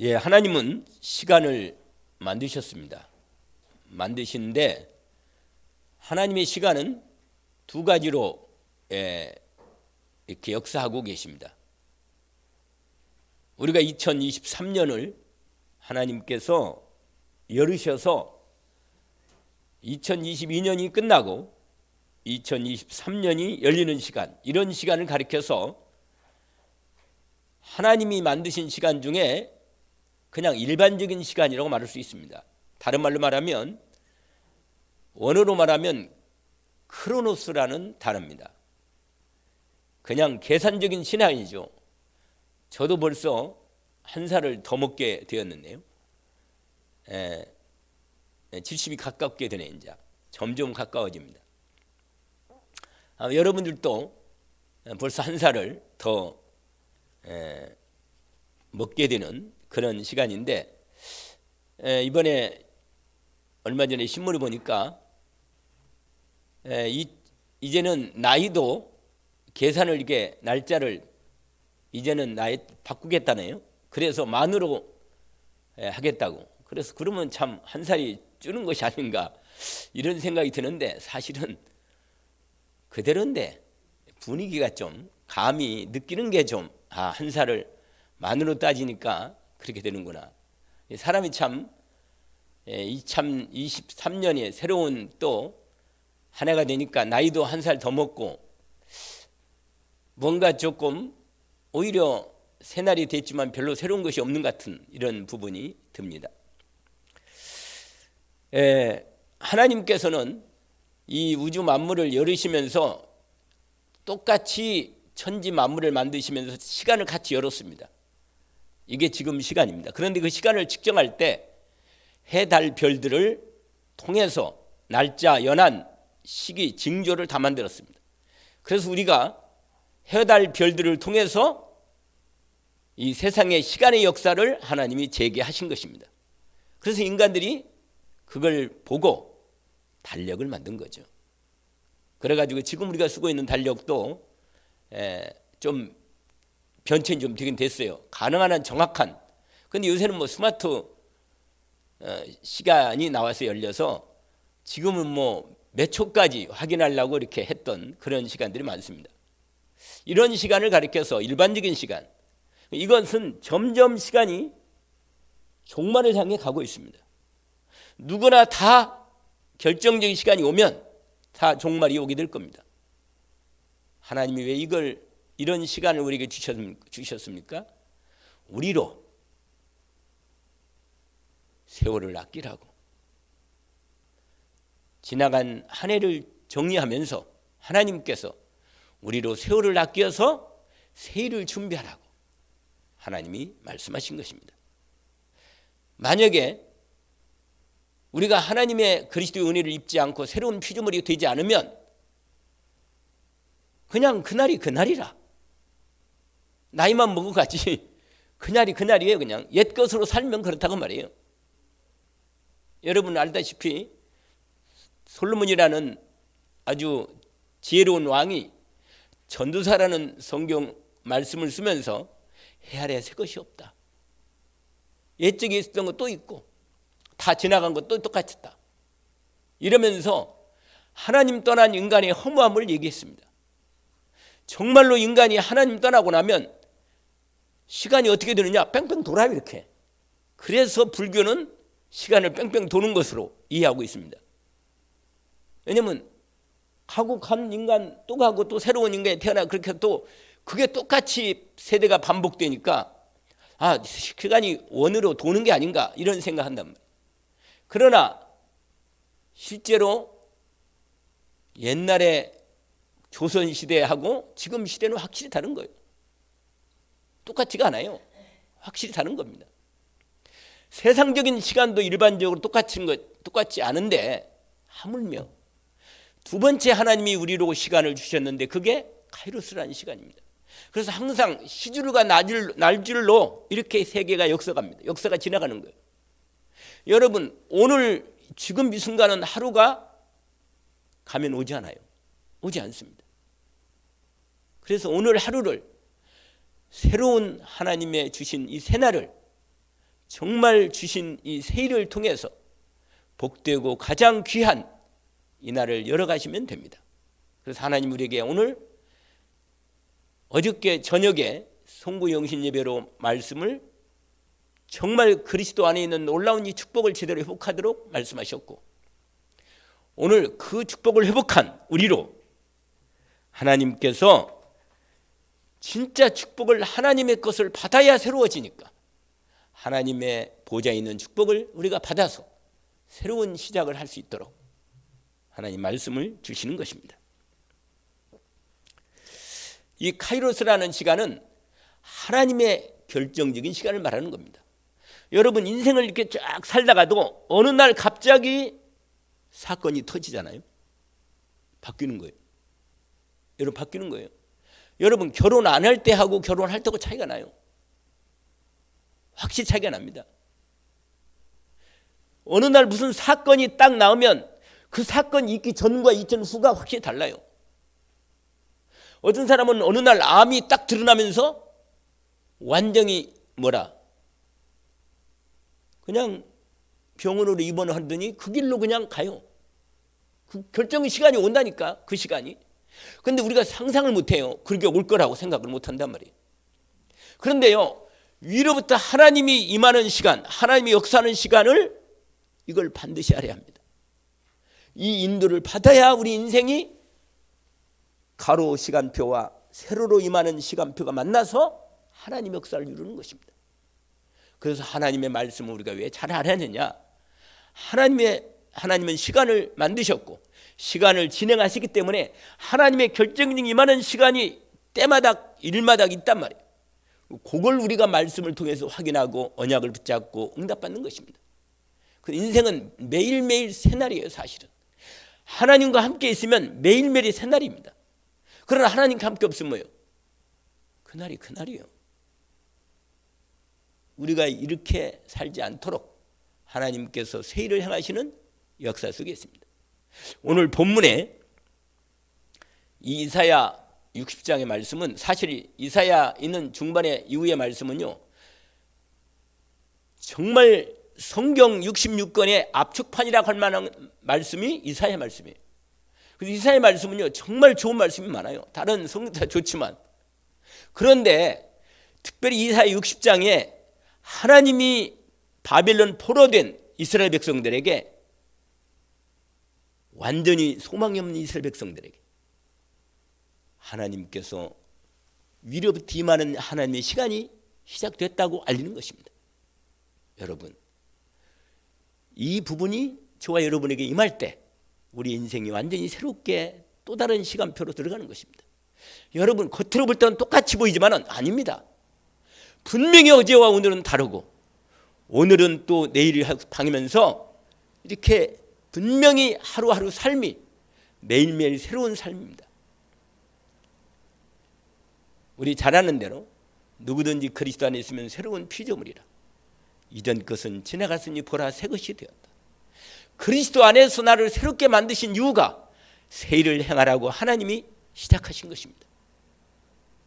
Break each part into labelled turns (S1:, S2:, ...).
S1: 예, 하나님은 시간을 만드셨습니다. 만드시는데 하나님의 시간은 두 가지로 이렇게 역사하고 계십니다. 우리가 2023년을 하나님께서 열으셔서 2022년이 끝나고 2023년이 열리는 시간, 이런 시간을 가리켜서 하나님이 만드신 시간 중에 그냥 일반적인 시간이라고 말할 수 있습니다. 다른 말로 말하면, 원어로 말하면 크로노스라는 단어입니다. 그냥 계산적인 시간이죠. 저도 벌써 한 살을 더 먹게 되었는데요. 70이 가깝게 되네. 이제 점점 가까워집니다. 여러분들도 벌써 한 살을 더 먹게 되는 그런 시간인데, 이번에 얼마 전에 신문을 보니까 이제는 나이도 계산을 이렇게 날짜를 이제는 나이 바꾸겠다네요. 그래서 만으로 하겠다고. 그래서 그러면 참 한 살이 줄는 것이 아닌가 이런 생각이 드는데, 사실은 그대로인데 분위기가 좀 감이 느끼는 게 좀 한 살을 만으로 따지니까 그렇게 되는구나. 사람이 참 2023년에 새로운 또 한 해가 되니까 나이도 한 살 더 먹고 뭔가 조금 오히려 새날이 됐지만 별로 새로운 것이 없는 것 같은 이런 부분이 듭니다. 하나님께서는 이 우주 만물을 열으시면서 똑같이 천지 만물을 만드시면서 시간을 같이 열었습니다. 이게 지금 시간입니다. 그런데 그 시간을 측정할 때 해, 달, 별들을 통해서 날짜, 연한, 시기, 징조를 다 만들었습니다. 그래서 우리가 해, 달, 별들을 통해서 이 세상의 시간의 역사를 하나님이 재개하신 것입니다. 그래서 인간들이 그걸 보고 달력을 만든 거죠. 그래가지고 지금 우리가 쓰고 있는 달력도 좀 변遷이 좀 되긴 됐어요. 가능한 한 정확한. 근데 요새는 뭐 스마트 시간이 나와서 열려서 지금은 뭐 몇 초까지 확인하려고 이렇게 했던 그런 시간들이 많습니다. 이런 시간을 가리켜서 일반적인 시간, 이것은 점점 시간이 종말을 향해 가고 있습니다. 누구나 다 결정적인 시간이 오면 다 종말이 오게 될 겁니다. 하나님이 왜 이런 시간을 우리에게 주셨습니까? 우리로 세월을 아끼라고. 지나간 한 해를 정리하면서 하나님께서 우리로 세월을 아껴서 새해를 준비하라고 하나님이 말씀하신 것입니다. 만약에 우리가 하나님의 그리스도의 은혜를 입지 않고 새로운 피조물이 되지 않으면 그냥 그날이 그날이라. 나이만 먹어가지 그날이 그날이에요. 그냥 옛 것으로 살면 그렇다고 말이에요. 여러분 알다시피 솔로몬이라는 아주 지혜로운 왕이 전도사라는 성경 말씀을 쓰면서 해 아래 새 것이 없다. 옛적에 있었던 것도 있고 다 지나간 것도 똑같았다. 이러면서 하나님 떠난 인간의 허무함을 얘기했습니다. 정말로 인간이 하나님 떠나고 나면 시간이 어떻게 되느냐? 뺑뺑 돌아요, 이렇게. 그래서 불교는 시간을 뺑뺑 도는 것으로 이해하고 있습니다. 왜냐하면 가고 간 인간 또 가고 또 새로운 인간이 태어나, 그렇게 또 그게 똑같이 세대가 반복되니까 시간이 원으로 도는 게 아닌가 이런 생각한단 말이에요. 그러나 실제로 옛날에 조선시대하고 지금 시대는 확실히 다른 거예요. 똑같지가 않아요. 확실히 다른 겁니다. 세상적인 시간도 일반적으로 똑같지 않은데 하물며 두 번째 하나님이 우리로 시간을 주셨는데 그게 카이로스라는 시간입니다. 그래서 항상 시줄과 날줄로 이렇게 세계가 역사가 지나가는 거예요. 여러분, 오늘 지금 이 순간은 하루가 가면 오지 않아요. 오지 않습니다. 그래서 오늘 하루를 새로운 하나님의 주신 이 새날을 정말 주신 이 세일을 통해서 복되고 가장 귀한 이 날을 열어가시면 됩니다. 그래서 하나님 우리에게 오늘 어저께 저녁에 송구영신 예배로 말씀을 정말 그리스도 안에 있는 놀라운 이 축복을 제대로 회복하도록 말씀하셨고, 오늘 그 축복을 회복한 우리로 하나님께서 진짜 축복을 하나님의 것을 받아야 새로워지니까 하나님의 보좌에 있는 축복을 우리가 받아서 새로운 시작을 할 수 있도록 하나님 말씀을 주시는 것입니다. 이 카이로스라는 시간은 하나님의 결정적인 시간을 말하는 겁니다. 여러분 인생을 이렇게 쫙 살다가도 어느 날 갑자기 사건이 터지잖아요. 바뀌는 거예요. 여러분 바뀌는 거예요. 여러분 결혼 안 할 때 하고 결혼할 때하고 차이가 나요. 확실히 차이가 납니다. 어느 날 무슨 사건이 딱 나오면 그 사건이 있기 전과 있전 후가 확실히 달라요. 어떤 사람은 어느 날 암이 딱 드러나면서 완전히 그냥 병원으로 입원을 하더니 그 길로 그냥 가요. 그 결정의 시간이 온다니까, 그 시간이. 그런데 우리가 상상을 못해요. 그렇게 올 거라고 생각을 못한단 말이에요. 그런데요, 위로부터 하나님이 임하는 시간, 하나님이 역사하는 시간을 이걸 반드시 알아야 합니다. 이 인도를 받아야 우리 인생이 가로 시간표와 세로로 임하는 시간표가 만나서 하나님의 역사를 이루는 것입니다. 그래서 하나님의 말씀을 우리가 왜 잘 알아야 하느냐? 하나님은 시간을 만드셨고 시간을 진행하시기 때문에 하나님의 결정적인 임하는 시간이 때마다 일마다 있단 말이에요. 그걸 우리가 말씀을 통해서 확인하고 언약을 붙잡고 응답받는 것입니다. 그 인생은 매일매일 새날이에요. 사실은 하나님과 함께 있으면 매일매일이 새날입니다. 그러나 하나님과 함께 없으면 뭐예요? 그날이에요. 우리가 이렇게 살지 않도록 하나님께서 세일을 행하시는 역사 속에 있습니다. 오늘 본문에 이 이사야 60장의 말씀은 사실 이사야 있는 중반의 이후의 말씀은요, 정말 성경 66권의 압축판이라고 할 만한 말씀이 이사야 말씀이에요. 그래서 이사야 말씀은요 정말 좋은 말씀이 많아요. 다른 성경 다 좋지만, 그런데 특별히 이사야 60장에 하나님이 바벨론 포로된 이스라엘 백성들에게, 완전히 소망이 없는 이스라엘 백성들에게 하나님께서 위로부터 임하는 하나님의 시간이 시작됐다고 알리는 것입니다. 여러분, 이 부분이 저와 여러분에게 임할 때 우리 인생이 완전히 새롭게 또 다른 시간표로 들어가는 것입니다. 여러분 겉으로 볼 때는 똑같이 보이지만 아닙니다. 분명히 어제와 오늘은 다르고 오늘은 또 내일을 방이면서 이렇게 분명히 하루하루 삶이 매일매일 새로운 삶입니다. 우리 잘 아는 대로 누구든지 그리스도 안에 있으면 새로운 피조물이라. 이전 것은 지나갔으니 보라 새 것이 되었다. 그리스도 안에서 나를 새롭게 만드신 이유가 새 일을 행하라고 하나님이 시작하신 것입니다.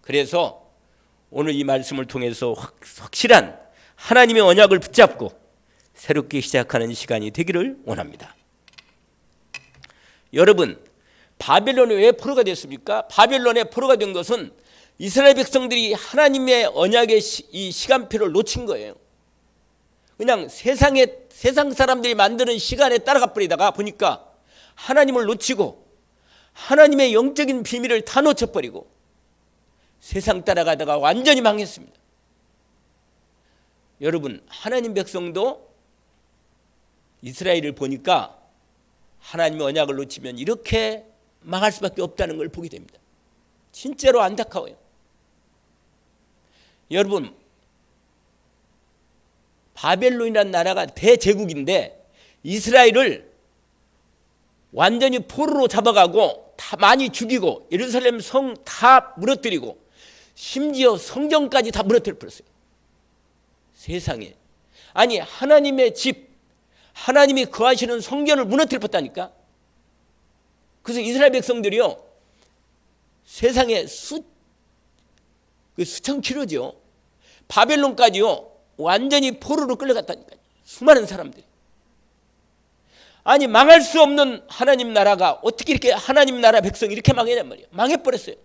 S1: 그래서 오늘 이 말씀을 통해서 확실한 하나님의 언약을 붙잡고 새롭게 시작하는 시간이 되기를 원합니다. 여러분, 바벨론이 왜 포로가 됐습니까? 바벨론에 포로가 된 것은 이스라엘 백성들이 하나님의 언약의 이 시간표를 놓친 거예요. 그냥 세상 사람들이 만드는 시간에 따라가 버리다가 보니까 하나님을 놓치고 하나님의 영적인 비밀을 다 놓쳐버리고 세상 따라가다가 완전히 망했습니다. 여러분, 하나님 백성도 이스라엘을 보니까 하나님의 언약을 놓치면 이렇게 망할 수밖에 없다는 걸 보게 됩니다. 진짜로 안타까워요. 여러분, 바벨론이라는 나라가 대제국인데 이스라엘을 완전히 포로로 잡아가고 다 많이 죽이고 예루살렘 성 다 무너뜨리고 심지어 성전까지 다 무너뜨려 버렸어요. 세상에. 아니, 하나님의 집, 하나님이 거하시는 성전을 무너뜨려 버렸다니까. 그래서 이스라엘 백성들이요, 세상에 수천 킬로죠. 바벨론까지요 완전히 포로로 끌려갔다니까요. 수많은 사람들이. 아니 망할 수 없는 하나님 나라가 어떻게 이렇게 하나님 나라 백성이 이렇게 망했냔 말이에요. 망해버렸어요.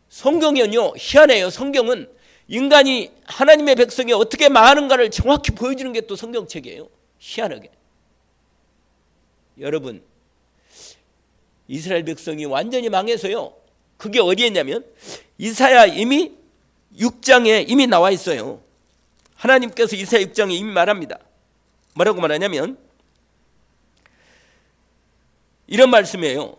S1: 성경은요 희한해요. 성경은 인간이 하나님의 백성이 어떻게 망하는가를 정확히 보여주는 게 또 성경책이에요. 희한하게. 여러분 이스라엘 백성이 완전히 망해서요. 그게 어디에 있냐면 이사야 이미 6장에 이미 나와 있어요. 하나님께서 이사야 6장에 이미 말합니다. 뭐라고 말하냐면 이런 말씀이에요.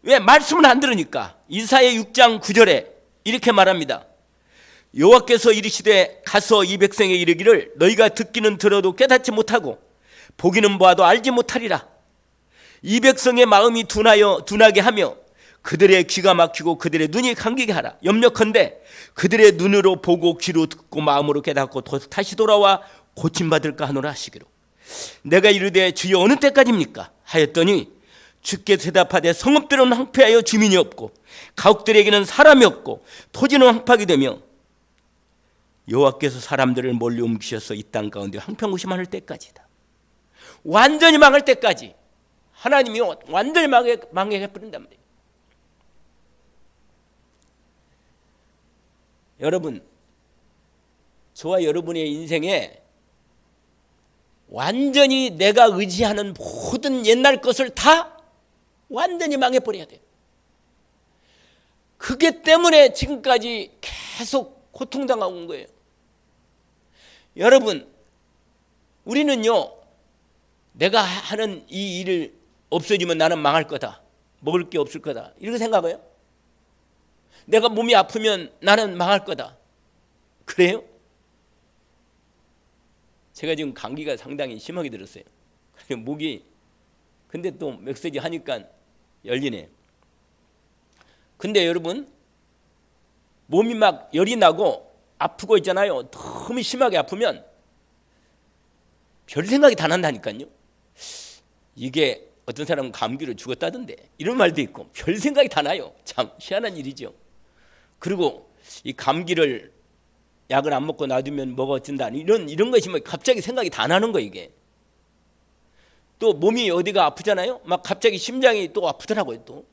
S1: 왜? 말씀을 안 들으니까. 이사야 6장 9절에 이렇게 말합니다. 여호와께서 이르시되 가서 이 백성에 이르기를 너희가 듣기는 들어도 깨닫지 못하고 보기는 보아도 알지 못하리라. 이 백성의 마음이 둔하게 하며 그들의 귀가 막히고 그들의 눈이 감기게 하라. 염려컨대 그들의 눈으로 보고 귀로 듣고 마음으로 깨닫고 다시 돌아와 고침받을까 하노라 하시기로. 내가 이르되 주여 어느 때까지입니까 하였더니 주께서 대답하되 성읍들은 황폐하여 주민이 없고 가옥들에게는 사람이 없고 토지는 황폐하게 되며 여호와께서 사람들을 멀리 옮기셔서 이 땅 가운데 황폐한 곳이 많을 때까지다. 완전히 망할 때까지 하나님이 완전히 망해버린단 말이에요. 여러분 저와 여러분의 인생에 완전히 내가 의지하는 모든 옛날 것을 다 완전히 망해버려야 돼요. 그게 때문에 지금까지 계속 고통당하고 온 거예요. 여러분 우리는요 내가 하는 이 일을 없어지면 나는 망할 거다. 먹을 게 없을 거다. 이렇게 생각해요? 내가 몸이 아프면 나는 망할 거다. 그래요? 제가 지금 감기가 상당히 심하게 들었어요. 목이 근데 또 메시지 하니까 열리네. 근데 여러분 몸이 막 열이 나고 아프고 있잖아요. 너무 심하게 아프면 별 생각이 다 난다니까요. 이게 어떤 사람은 감기로 죽었다던데 이런 말도 있고 별 생각이 다 나요. 참 희한한 일이죠. 그리고 이 감기를 약을 안 먹고 놔두면 뭐가 어쩐다 이런 것이 뭐 갑자기 생각이 다 나는 거. 이게 또 몸이 어디가 아프잖아요. 막 갑자기 심장이 또 아프더라고요. 또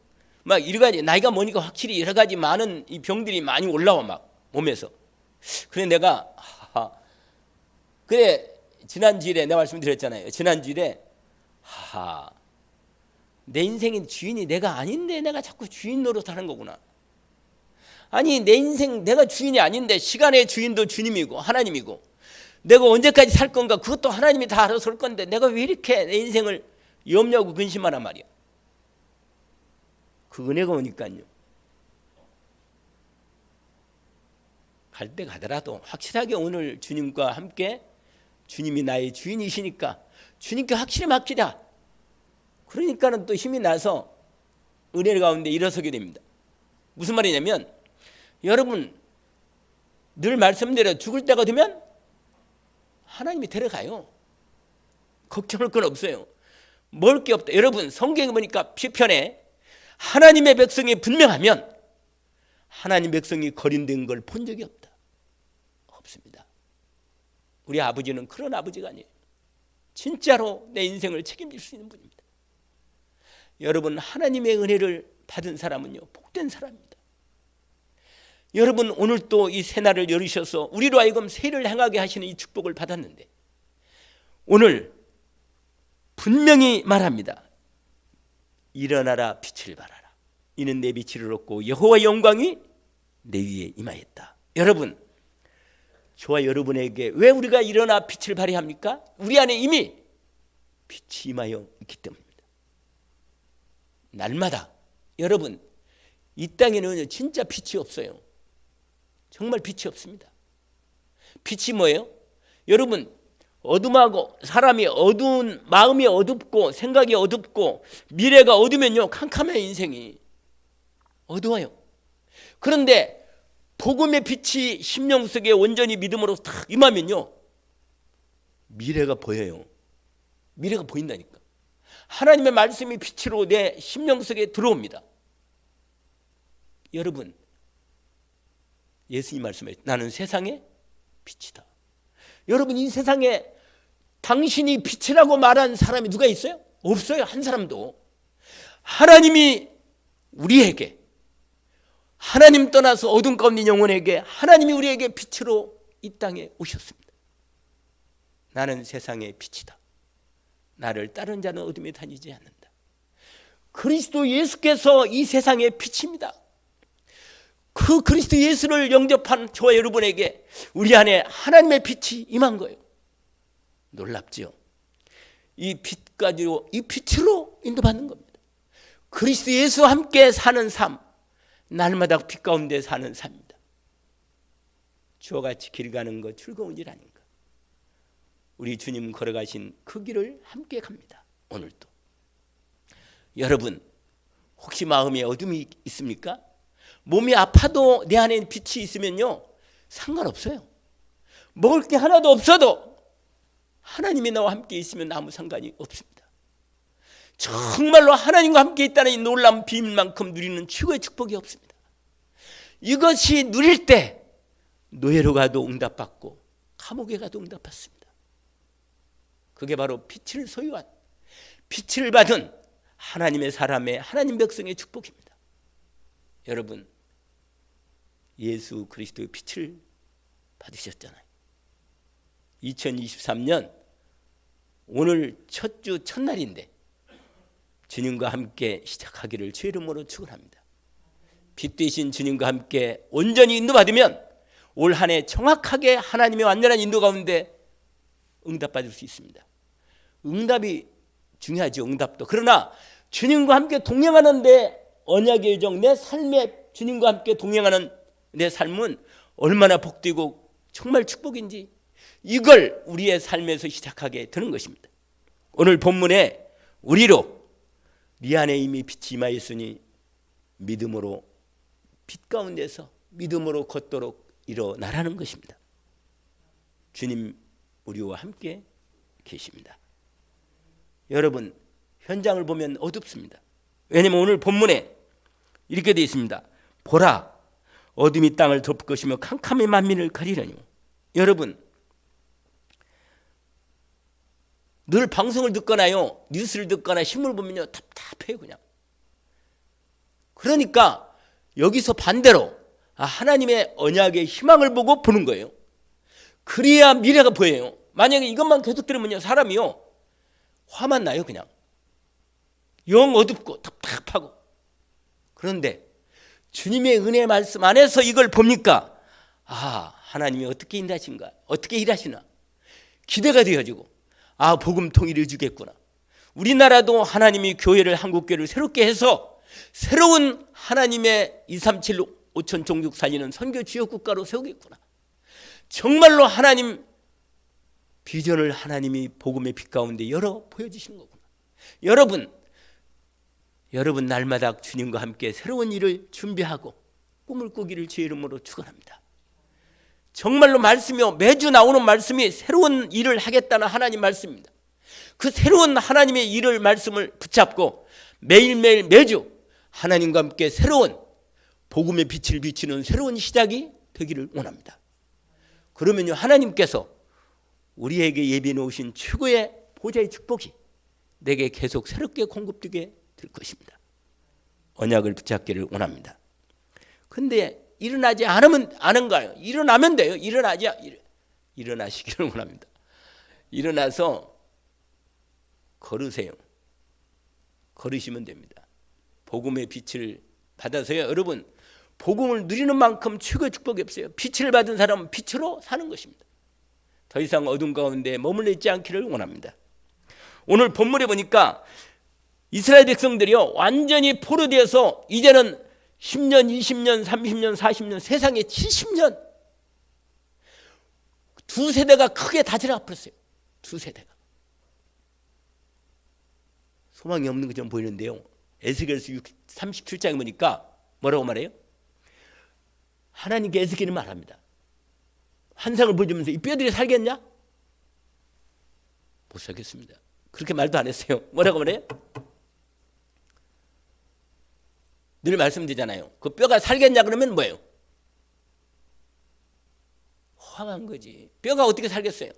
S1: 막 여러 가지 나이가 먹으니까 확실히 여러 가지 많은 이 병들이 많이 올라와 막 몸에서. 그래 내가 그래 지난주일에 내가 말씀드렸잖아요. 지난주일에 내 인생의 주인이 내가 아닌데 내가 자꾸 주인 노릇하는 거구나. 아니 내 인생 내가 주인이 아닌데 시간의 주인도 주님이고 하나님이고 내가 언제까지 살 건가 그것도 하나님이 다 알아서 할 건데 내가 왜 이렇게 내 인생을 염려하고 근심하란 말이야. 그 은혜가 오니까요. 갈 때 가더라도 확실하게 오늘 주님과 함께 주님이 나의 주인이시니까 주님께 확실히 맡기자. 그러니까는 또 힘이 나서 은혜 가운데 일어서게 됩니다. 무슨 말이냐면 여러분 늘 말씀대로 죽을 때가 되면 하나님이 데려가요. 걱정할 건 없어요. 먹을 게 없다. 여러분 성경에 보니까 시편에 하나님의 백성이 분명하면 하나님 백성이 거린된 걸 본 적이 없다. 없습니다. 우리 아버지는 그런 아버지가 아니에요. 진짜로 내 인생을 책임질 수 있는 분입니다. 여러분 하나님의 은혜를 받은 사람은요 복된 사람입니다. 여러분 오늘 또 이 새날을 열으셔서 우리로 하여금 새를 행하게 하시는 이 축복을 받았는데 오늘 분명히 말합니다. 일어나라 빛을 발하라. 이는 내 빛을 얻고 여호와의 영광이 내 위에 임하였다. 여러분 저와 여러분에게 왜 우리가 일어나 빛을 발해야 합니까? 우리 안에 이미 빛이 임하여 있기 때문입니다. 날마다 여러분 이 땅에는 진짜 빛이 없어요. 정말 빛이 없습니다. 빛이 뭐예요? 여러분 어둠하고 사람이 어두운 마음이 어둡고 생각이 어둡고 미래가 어두면요 캄캄해요. 인생이 어두워요. 그런데 복음의 빛이 심령 속에 온전히 믿음으로 탁 임하면요 미래가 보여요. 미래가 보인다니까. 하나님의 말씀이 빛으로 내 심령 속에 들어옵니다. 여러분 예수님 말씀하셨죠. 나는 세상의 빛이다. 여러분, 이 세상에 당신이 빛이라고 말한 사람이 누가 있어요? 없어요. 한 사람도. 하나님이 우리에게, 하나님 떠나서 어둠 가운데 영혼에게 하나님이 우리에게 빛으로 이 땅에 오셨습니다. 나는 세상의 빛이다. 나를 따른 자는 어둠에 다니지 않는다. 그리스도 예수께서 이 세상의 빛입니다. 그 그리스도 예수를 영접한 저와 여러분에게 우리 안에 하나님의 빛이 임한 거예요. 놀랍지요? 이 빛 가지고, 이 빛으로 인도받는 겁니다. 그리스도 예수와 함께 사는 삶, 날마다 빛 가운데 사는 삶입니다. 주와같이 길 가는 것 즐거운 일 아닌가. 우리 주님 걸어가신 그 길을 함께 갑니다. 오늘도. 여러분, 혹시 마음에 어둠이 있습니까? 몸이 아파도 내 안에 빛이 있으면요, 상관없어요. 먹을 게 하나도 없어도 하나님이 나와 함께 있으면 아무 상관이 없습니다. 정말로 하나님과 함께 있다는 이 놀라운 비밀만큼 누리는 최고의 축복이 없습니다. 이것이 누릴 때 노예로 가도 응답받고 감옥에 가도 응답받습니다. 그게 바로 빛을 소유한, 빛을 받은 하나님의 사람의, 하나님 백성의 축복입니다. 여러분, 예수 그리스도의 빛을 받으셨잖아요. 2023년 오늘 첫 주 첫날인데 주님과 함께 시작하기를 주의 이름으로 축원합니다. 빛 되신 주님과 함께 온전히 인도받으면 올 한 해 정확하게 하나님의 완전한 인도 가운데 응답받을 수 있습니다. 응답이 중요하죠. 응답도. 그러나 주님과 함께 동행하는데 언약의 여정, 내 삶에 주님과 함께 동행하는 내 삶은 얼마나 복되고 정말 축복인지, 이걸 우리의 삶에서 시작하게 되는 것입니다. 오늘 본문에 우리로 네 안에 이미 빛이 임하였으니 믿음으로 빛 가운데서 믿음으로 걷도록 일어나라는 것입니다. 주님 우리와 함께 계십니다. 여러분, 현장을 보면 어둡습니다. 왜냐하면 오늘 본문에 이렇게 되어 있습니다. 보라, 어둠이 땅을 덮을 것이며 캄캄히 만민을 가리려니. 여러분, 늘 방송을 듣거나요, 뉴스를 듣거나 신문을 보면요, 답답해요 그냥. 그러니까 여기서 반대로 하나님의 언약의 희망을 보고 보는 거예요. 그래야 미래가 보여요. 만약에 이것만 계속 들으면요, 사람이요 화만 나요. 그냥 영 어둡고 답답하고. 그런데 주님의 은혜 말씀 안에서 이걸 봅니까? 하나님이 어떻게 일하신가, 어떻게 일하시나 기대가 되어지고, 복음 이루어지겠구나. 우리나라도 하나님이 교회를, 한국교회를 새롭게 해서 새로운 하나님의 237 5천 종족 살리는 선교 지역 국가로 세우겠구나. 정말로 하나님 비전을 하나님이 복음의 빛 가운데 열어 보여주시는 거구나. 여러분 날마다 주님과 함께 새로운 일을 준비하고 꿈을 꾸기를 주의 이름으로 축원합니다. 정말로 말씀이요, 매주 나오는 말씀이 새로운 일을 하겠다는 하나님 말씀입니다. 그 새로운 하나님의 일을, 말씀을 붙잡고 매일매일 매주 하나님과 함께 새로운 복음의 빛을 비치는 새로운 시작이 되기를 원합니다. 그러면요, 하나님께서 우리에게 예비해 놓으신 최고의 보좌의 축복이 내게 계속 새롭게 공급되게 될 것입니다. 언약을 붙잡기를 원합니다. 근데 일어나지 않으면 아는가요? 일어나면 돼요. 일어나시기를 원합니다. 일어나서 걸으세요. 걸으시면 됩니다. 복음의 빛을 받아서요, 여러분, 복음을 누리는 만큼 최고의 축복이 없어요. 빛을 받은 사람은 빛으로 사는 것입니다. 더 이상 어둠 가운데 머물러 있지 않기를 원합니다. 오늘 본문에 보니까 이스라엘 백성들이요, 완전히 포로되어서 이제는 10년, 20년, 30년, 40년, 세상에 70년, 두 세대가 크게 다질 아팠어요. 두 세대가. 소망이 없는 것처럼 보이는데요, 에스겔서 37장에 보니까 뭐라고 말해요? 하나님께 에스겔이 말합니다. 환상을 보여주면서 이 뼈들이 살겠냐? 못 살겠습니다. 그렇게 말도 안 했어요. 뭐라고 말해요? 늘 말씀드리잖아요. 그 뼈가 살겠냐 그러면 뭐예요? 포함한 거지. 뼈가 어떻게 살겠어요?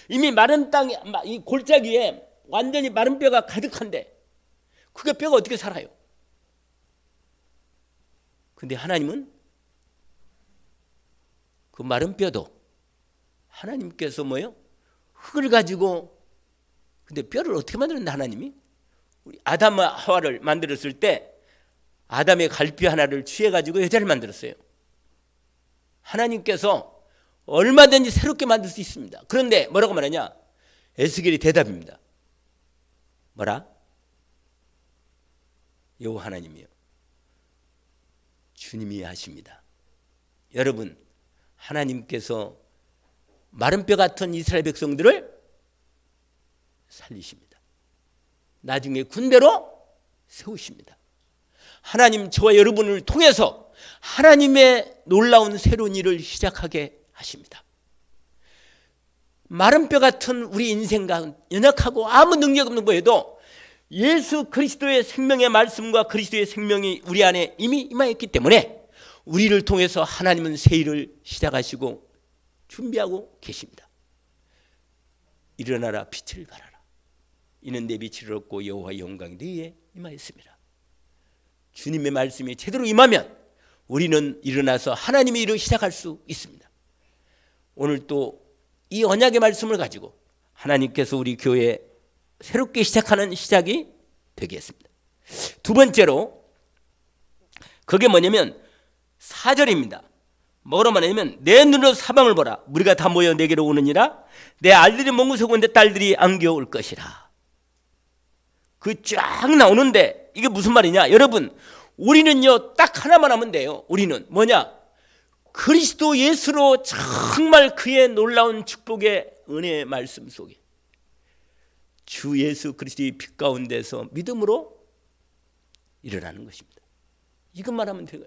S1: 이미 마른 땅, 이 골짜기에 완전히 마른 뼈가 가득한데 그게 뼈가 어떻게 살아요? 근데 하나님은 그 마른 뼈도 하나님께서 뭐예요? 흙을 가지고, 근데 뼈를 어떻게 만들었나 하나님이? 우리 아담과 하와를 만들었을 때 아담의 갈비 하나를 취해가지고 여자를 만들었어요. 하나님께서 얼마든지 새롭게 만들 수 있습니다. 그런데 뭐라고 말하냐? 에스겔이 대답입니다. 뭐라? 여호와 하나님이요, 주님이 하십니다. 여러분, 하나님께서 마른 뼈 같은 이스라엘 백성들을 살리십니다. 나중에 군대로 세우십니다. 하나님 저와 여러분을 통해서 하나님의 놀라운 새로운 일을 시작하게 하십니다. 마른 뼈 같은 우리 인생과 연약하고 아무 능력 없는 거에도 예수 그리스도의 생명의 말씀과 그리스도의 생명이 우리 안에 이미 임하였기 때문에 우리를 통해서 하나님은 새 일을 시작하시고 준비하고 계십니다. 일어나라, 빛을 발하라. 이는 내 빛을 얻고 여호와의 영광이 너희에 임하였습니다. 주님의 말씀이 제대로 임하면 우리는 일어나서 하나님의 일을 시작할 수 있습니다. 오늘 또 이 언약의 말씀을 가지고 하나님께서 우리 교회에 새롭게 시작하는 시작이 되겠습니다. 두 번째로 그게 뭐냐면 4절입니다. 뭐로 말하냐면 내 눈으로 사방을 보라. 무리가 다 모여 내게로 오느니라. 내 알들이 몽구서고 내 딸들이 안겨올 것이라. 그 쫙 나오는데 이게 무슨 말이냐? 여러분, 우리는요 딱 하나만 하면 돼요. 우리는 뭐냐? 그리스도 예수로 정말 그의 놀라운 축복의 은혜의 말씀 속에 주 예수 그리스도의 빛 가운데서 믿음으로 일어나는 것입니다. 이것만 하면 돼요.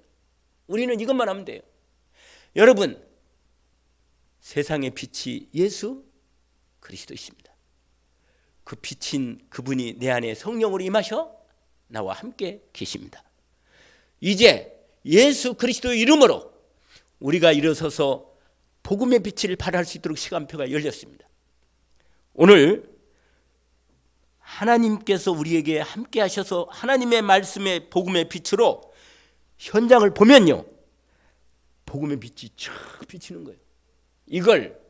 S1: 우리는 이것만 하면 돼요. 여러분, 세상의 빛이 예수 그리스도이십니다. 그 빛인 그분이 내 안에 성령으로 임하셔 나와 함께 계십니다. 이제 예수 그리스도의 이름으로 우리가 일어서서 복음의 빛을 발할 수 있도록 시간표가 열렸습니다. 오늘 하나님께서 우리에게 함께 하셔서 하나님의 말씀의 복음의 빛으로 현장을 보면요, 복음의 빛이 쫙 비치는 거예요. 이걸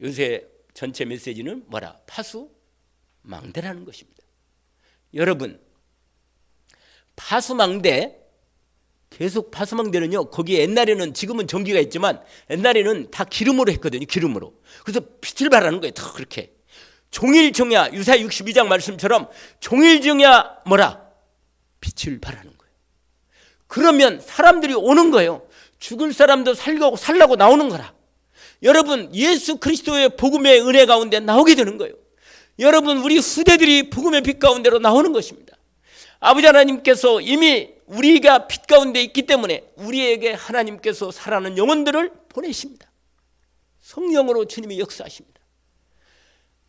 S1: 요새 전체 메시지는 뭐라? 파수망대라는 것입니다. 여러분, 파수망대, 계속 파수망대는요, 거기 옛날에는, 지금은 전기가 있지만 옛날에는 다 기름으로 했거든요. 기름으로. 그래서 빛을 발하는 거예요. 다 그렇게. 종일정야, 유사야 62장 말씀처럼 종일정야 뭐라? 빛을 발하는 거예요. 그러면 사람들이 오는 거예요. 죽을 사람도 살라고 나오는 거라. 여러분, 예수 그리스도의 복음의 은혜 가운데 나오게 되는 거예요. 여러분, 우리 후대들이 복음의 빛 가운데로 나오는 것입니다. 아버지 하나님께서 이미 우리가 빛 가운데 있기 때문에 우리에게 하나님께서 살아나는 영혼들을 보내십니다. 성령으로 주님이 역사하십니다.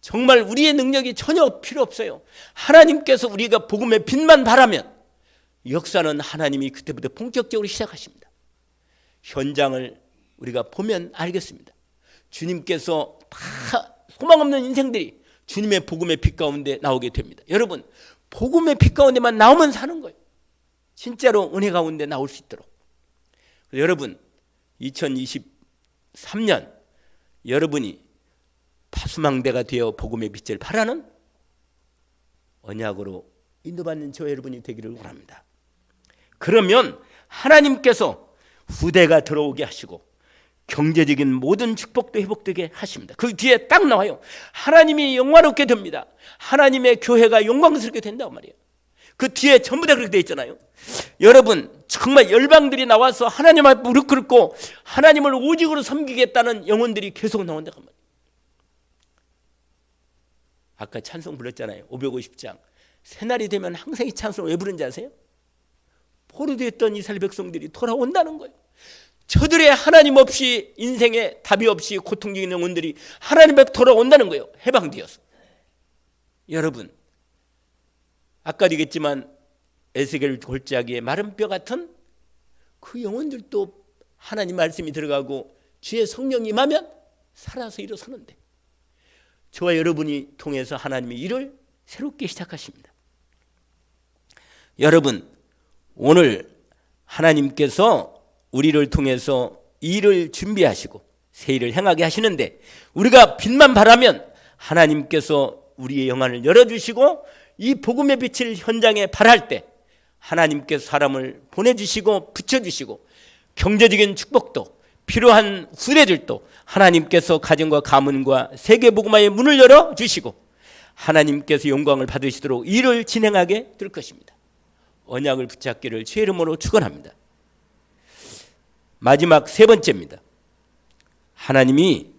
S1: 정말 우리의 능력이 전혀 필요 없어요. 하나님께서 우리가 복음의 빛만 바라면 역사는 하나님이 그때부터 본격적으로 시작하십니다. 현장을 우리가 보면 알겠습니다. 주님께서 다 소망 없는 인생들이 주님의 복음의 빛 가운데 나오게 됩니다. 여러분, 복음의 빛 가운데만 나오면 사는 거예요. 진짜로 은혜 가운데 나올 수 있도록. 여러분, 2023년 여러분이 파수망대가 되어 복음의 빛을 발하는 언약으로 인도받는 저 여러분이 되기를 원합니다. 그러면 하나님께서 후대가 들어오게 하시고 경제적인 모든 축복도 회복되게 하십니다. 그 뒤에 딱 나와요. 하나님이 영광롭게 됩니다. 하나님의 교회가 영광스럽게 된다고 말이에요. 그 뒤에 전부 다 그렇게 돼 있잖아요. 여러분, 정말 열방들이 나와서 하나님 앞에 무릎 꿇고 하나님을 오직으로 섬기겠다는 영혼들이 계속 나온다고 말이에요. 아까 찬송 불렀잖아요. 550장. 새날이 되면 항상 이 찬송을 왜 부른지 아세요? 포로되었던 이스라엘 백성들이 돌아온다는 거예요. 저들의 하나님 없이 인생에 답이 없이 고통적인 영혼들이 하나님 앞에 돌아온다는 거예요. 해방되어서. 여러분, 아까도 얘기했지만 에스겔 골짜기에 마른 뼈 같은 그 영혼들도 하나님 말씀이 들어가고 주의 성령이 임하면 살아서 일어서는데, 저와 여러분이 통해서 하나님의 일을 새롭게 시작하십니다. 여러분, 오늘 하나님께서 우리를 통해서 일을 준비하시고 새 일을 행하게 하시는데, 우리가 빛만 바라면 하나님께서 우리의 영안을 열어주시고 이 복음의 빛을 현장에 발할 때 하나님께서 사람을 보내주시고 붙여주시고, 경제적인 축복도 필요한 후대들도 하나님께서 가정과 가문과 세계복음화의 문을 열어주시고 하나님께서 영광을 받으시도록 일을 진행하게 될 것입니다. 언약을 붙잡기를 주의 이름으로 축원합니다. 마지막 세 번째입니다. 하나님이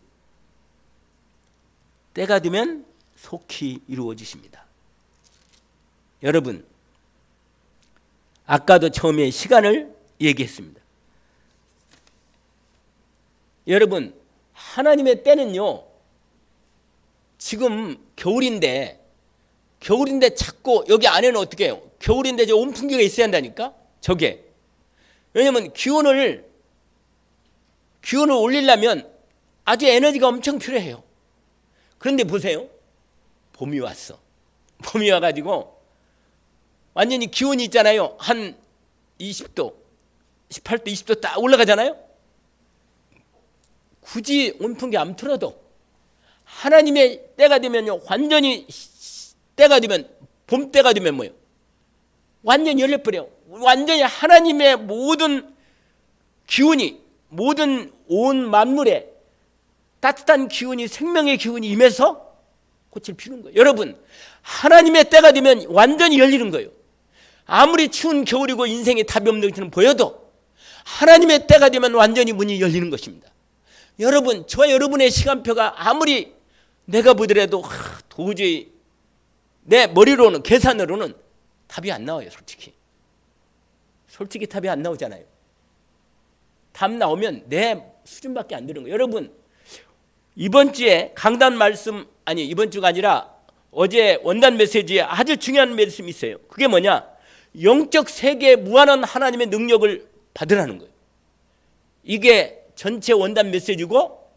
S1: 때가 되면 속히 이루어지십니다. 여러분, 아까도 처음에 시간을 얘기했습니다. 여러분, 하나님의 때는요, 지금 겨울인데 자꾸 여기 안에는 어떻게 해요? 겨울인데 저 온풍기가 있어야 한다니까? 저게. 왜냐면 기온을 올리려면 아주 에너지가 엄청 필요해요. 그런데 보세요. 봄이 왔어. 봄이 와가지고 완전히 기온이 있잖아요. 한 20도, 18도, 20도 딱 올라가잖아요. 굳이 온풍기 안 틀어도 하나님의 때가 되면요, 완전히 때가 되면, 봄 때가 되면 뭐예요? 완전히 열려버려요. 완전히 하나님의 모든 기운이, 모든 온 만물에 따뜻한 기운이, 생명의 기운이 임해서 꽃을 피우는 거예요. 여러분, 하나님의 때가 되면 완전히 열리는 거예요. 아무리 추운 겨울이고 인생에 답이 없는 것처럼 보여도 하나님의 때가 되면 완전히 문이 열리는 것입니다. 여러분, 저와 여러분의 시간표가 아무리 내가 보더라도 도저히 내 머리로는, 계산으로는 답이 안 나와요. 솔직히 답이 안 나오잖아요. 답 나오면 내 수준밖에 안 되는 거예요. 여러분, 이번 주에 강단 말씀, 아니 이번 주가 아니라 어제 원단 메시지에 아주 중요한 말씀이 있어요. 그게 뭐냐? 영적 세계에 무한한 하나님의 능력을 받으라는 거예요. 이게 전체 원단 메시지고,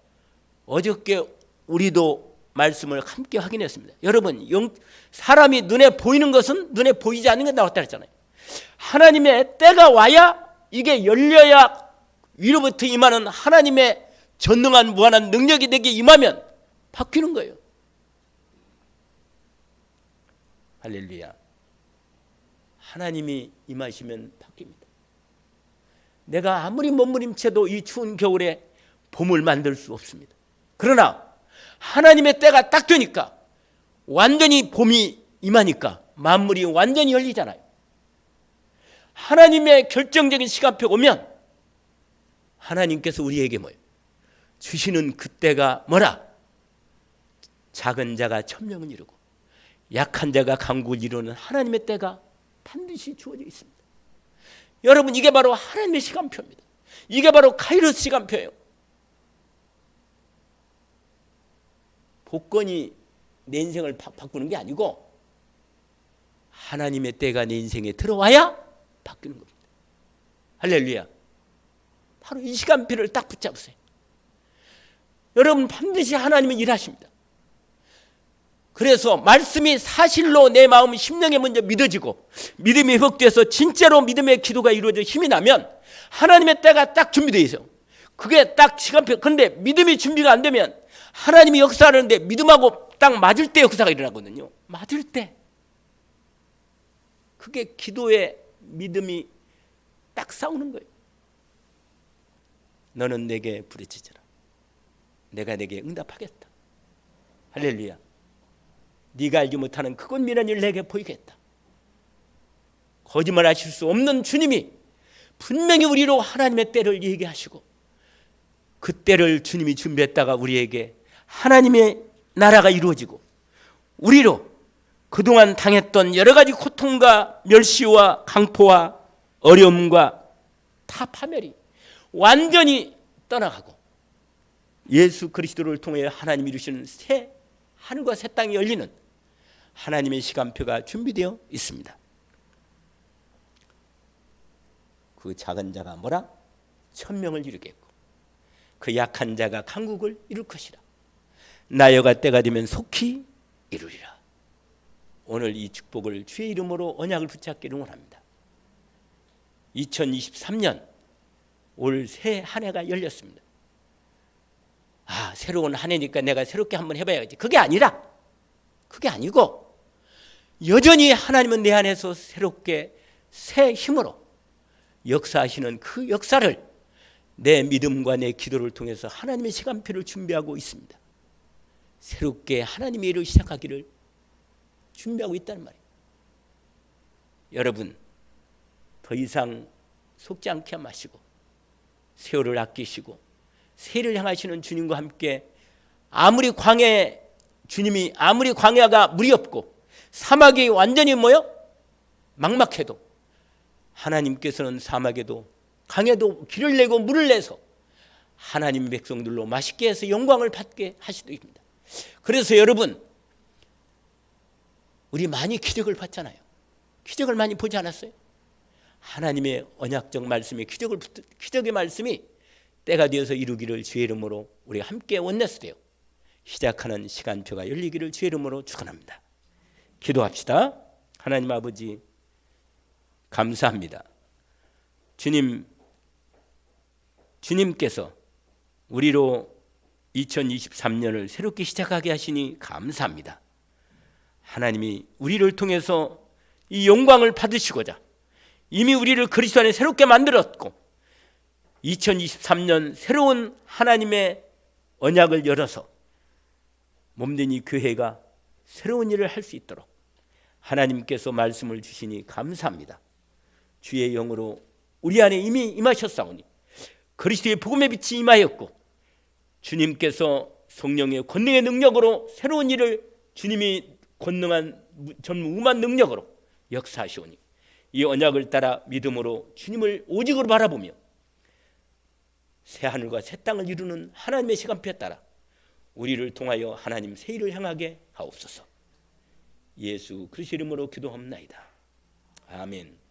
S1: 어저께 우리도 말씀을 함께 확인했습니다. 여러분, 사람이 눈에 보이는 것은 눈에 보이지 않는 게 나왔다 했잖아요. 하나님의 때가 와야, 이게 열려야 위로부터 임하는 하나님의 전능한 무한한 능력이 내게 임하면 바뀌는 거예요. 할렐루야. 하나님이 임하시면 바뀝니다. 내가 아무리 몸부림쳐도 이 추운 겨울에 봄을 만들 수 없습니다. 그러나 하나님의 때가 딱 되니까, 완전히 봄이 임하니까 만물이 완전히 열리잖아요. 하나님의 결정적인 시간표가 오면 하나님께서 우리에게 뭐예요? 주시는 그때가 뭐라? 작은 자가 천명을 이루고 약한 자가 강국을 이루는 하나님의 때가 반드시 주어져 있습니다. 여러분, 이게 바로 하나님의 시간표입니다. 이게 바로 카이로스 시간표예요. 복권이 내 인생을 바꾸는 게 아니고 하나님의 때가 내 인생에 들어와야 바뀌는 겁니다. 할렐루야. 바로 이 시간표를 딱 붙잡으세요. 여러분, 반드시 하나님은 일하십니다. 그래서 말씀이 사실로 내 마음 심령에 먼저 믿어지고 믿음이 회복돼서 진짜로 믿음의 기도가 이루어져 힘이 나면 하나님의 때가 딱 준비되어 있어요. 그게 딱 시간표. 그런데 믿음이 준비가 안 되면 하나님이 역사하는데 믿음하고 딱 맞을 때 역사가 일어나거든요. 맞을 때. 그게 기도의 믿음이 딱 싸우는 거예요. 너는 내게 부르짖으라. 내가 내게 응답하겠다. 할렐루야. 네가 알지 못하는 크고 미련한 일을 내게 보이겠다. 거짓말하실 수 없는 주님이 분명히 우리로 하나님의 때를 얘기하시고 그 때를 주님이 준비했다가 우리에게 하나님의 나라가 이루어지고 우리로 그동안 당했던 여러 가지 고통과 멸시와 강포와 어려움과 타 파멸이 완전히 떠나가고 예수 그리스도를 통해 하나님이 이루시는 새 하늘과 새 땅이 열리는 하나님의 시간표가 준비되어 있습니다. 그 작은 자가 뭐라? 천명을 이루겠고 그 약한 자가 강국을 이룰 것이라. 나여가 때가 되면 속히 이루리라. 오늘 이 축복을 주의 이름으로 언약을 붙잡기를 원합니다. 2023년 올 새 한 해가 열렸습니다. 새로운 한 해니까 내가 새롭게 한번 해봐야지. 그게 아니라, 그게 아니고 여전히 하나님은 내 안에서 새롭게 새 힘으로 역사하시는 그 역사를 내 믿음과 내 기도를 통해서 하나님의 시간표를 준비하고 있습니다. 새롭게 하나님의 일을 시작하기를 준비하고 있다는 말이에요. 여러분, 더 이상 속지 않게 마시고 세월을 아끼시고 새해를 향하시는 주님과 함께 아무리 광야가 물이 없고 사막이 완전히 막막해도 하나님께서는 사막에도 강에도 길을 내고 물을 내서 하나님 백성들로 맛있게 해서 영광을 받게 하시도입니다. 그래서 여러분, 우리 많이 기적을 봤잖아요. 기적을 많이 보지 않았어요? 하나님의 언약적 말씀이 기적의 말씀이 때가 되어서 이루기를 주의 이름으로 우리 함께 원내스되어 시작하는 시간표가 열리기를 주의 이름으로 축원합니다. 기도합시다. 하나님 아버지, 감사합니다. 주님께서 우리로 2023년을 새롭게 시작하게 하시니 감사합니다. 하나님이 우리를 통해서 이 영광을 받으시고자 이미 우리를 그리스도 안에 새롭게 만들었고 2023년 새로운 하나님의 언약을 열어서 몸된 이 교회가 새로운 일을 할 수 있도록 하나님께서 말씀을 주시니 감사합니다. 주의 영으로 우리 안에 이미 임하셨사오니 그리스도의 복음의 빛이 임하였고 주님께서 성령의 권능의 능력으로 새로운 일을 주님이 권능한 전무후무한 능력으로 역사하시오니 이 언약을 따라 믿음으로 주님을 오직으로 바라보며 새 하늘과 새 땅을 이루는 하나님의 시간표에 따라 우리를 통하여 하나님 새 일을 향하게 하옵소서. 예수 그리스도 이름으로 기도합나이다. 아멘.